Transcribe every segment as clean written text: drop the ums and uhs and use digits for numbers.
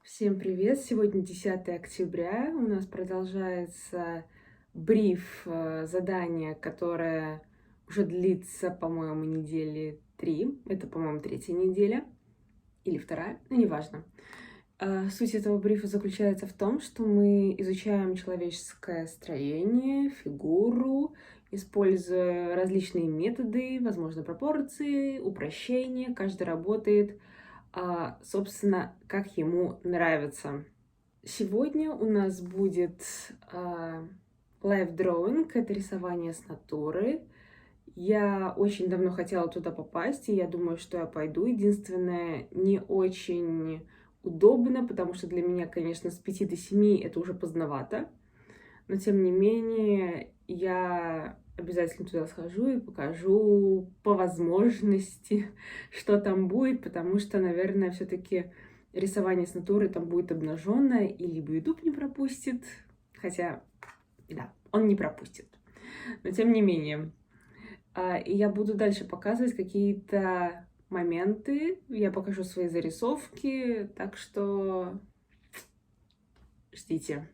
Всем привет! Сегодня 10 октября. У нас продолжается бриф задания, которое уже длится, по-моему, недели 3. Это, по-моему, 3-я неделя. Или 2-я, ну, неважно. Суть этого брифа заключается в том, что мы изучаем человеческое строение, фигуру, используя различные методы, возможно, пропорции, упрощения. Каждый работает, собственно, как ему нравится. Сегодня у нас будет live drawing, это рисование с натуры. Я очень давно хотела туда попасть, и я думаю, что я пойду. Единственное, не очень удобно, потому что для меня, конечно, с 5 до 7 это уже поздновато. Но, тем не менее, я обязательно туда схожу и покажу по возможности, что там будет, потому что, наверное, все-таки рисование с натуры там будет обнаженное, и либо YouTube не пропустит, хотя, да, он не пропустит. Но, тем не менее, и я буду дальше показывать какие-то моменты, я покажу свои зарисовки, так что ждите.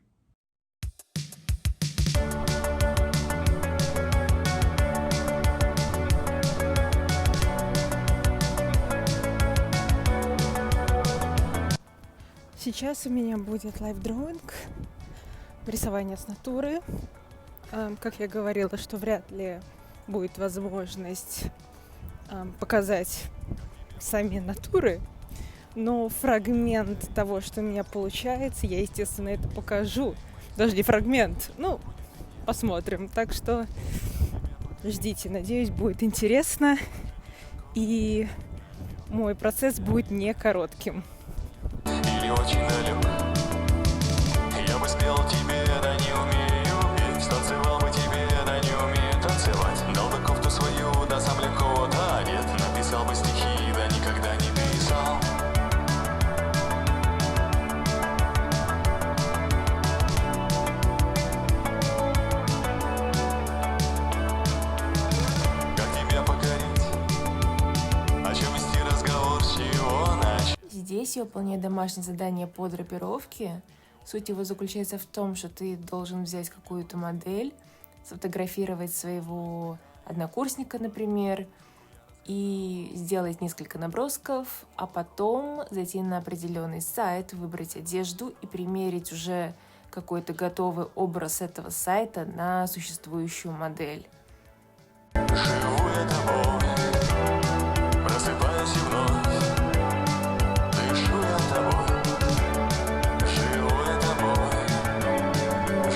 Сейчас у меня будет лайв-дроинг, рисование с натуры. Как я говорила, что вряд ли будет возможность показать сами натуры, но фрагмент того, что у меня получается, я, естественно, это покажу. Даже не фрагмент, ну, посмотрим. Так что ждите, надеюсь, будет интересно, и мой процесс будет не коротким. Или очень далек. Я бы спел тебе, да не умею петь. Станцевал бы тебе, да не умею танцевать. Дал бы кофту свою, да сам легко одет. Написал бы стихи, да никогда не писал. Как тебя покорить? О чем вести разговор, с чего начать? Здесь я выполняю домашнее задание по драпировке. Суть его заключается в том, что ты должен взять какую-то модель, сфотографировать своего однокурсника, например, и сделать несколько набросков, а потом зайти на определенный сайт, выбрать одежду и примерить уже какой-то готовый образ этого сайта на существующую модель. Живу я тобой, просыпаюсь и вновь. Дышу я тобой, живу я тобой,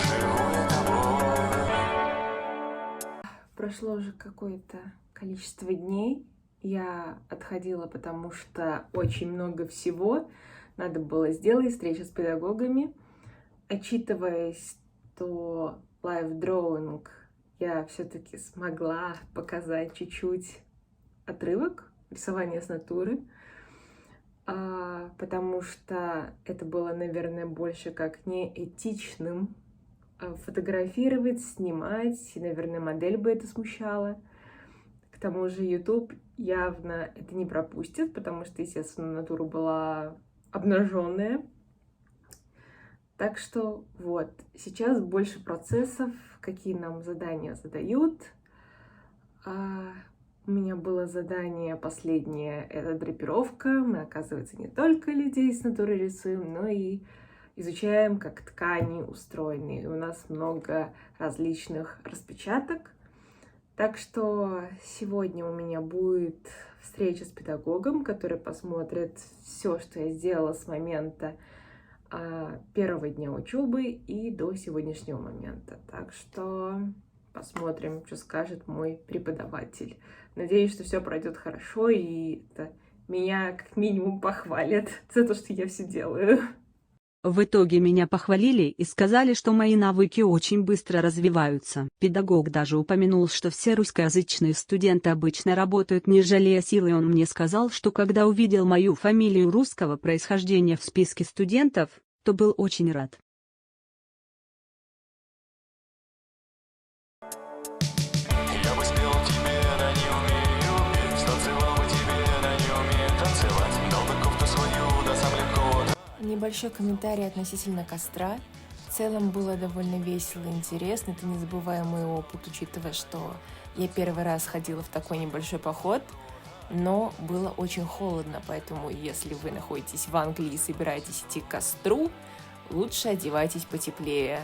живу я тобой. Прошло уже какое-то количество дней. Я отходила, потому что очень много всего надо было сделать, встреча с педагогами. Отчитываясь, что live-drawing я все-таки смогла показать чуть-чуть отрывок рисования с натуры, потому что это было, наверное, больше как неэтичным фотографировать, снимать, и, наверное, модель бы это смущала. К тому же YouTube явно это не пропустит, потому что, естественно, натура была обнаженная. Так что вот, сейчас больше процессов, какие нам задания задают. У меня было задание последнее, это драпировка. Мы, оказывается, не только людей с натуры рисуем, но и изучаем, как ткани устроены. И у нас много различных распечаток. Так что сегодня у меня будет встреча с педагогом, который посмотрит все, что я сделала с момента первого дня учебы и до сегодняшнего момента. Так что посмотрим, что скажет мой преподаватель. Надеюсь, что все пройдет хорошо, и меня как минимум похвалят за то, что я все делаю. В итоге меня похвалили и сказали, что мои навыки очень быстро развиваются. Педагог даже упомянул, что все русскоязычные студенты обычно работают не жалея сил, и он мне сказал, что когда увидел мою фамилию русского происхождения в списке студентов, то был очень рад. Я бы спел тебе, да не умею петь. Станцевал бы тебе, да не небольшой комментарий относительно костра. В целом было довольно весело и интересно. Это незабываемый опыт, учитывая, что я первый раз ходила в такой небольшой поход, но было очень холодно, поэтому если вы находитесь в Англии и собираетесь идти к костру, лучше одевайтесь потеплее.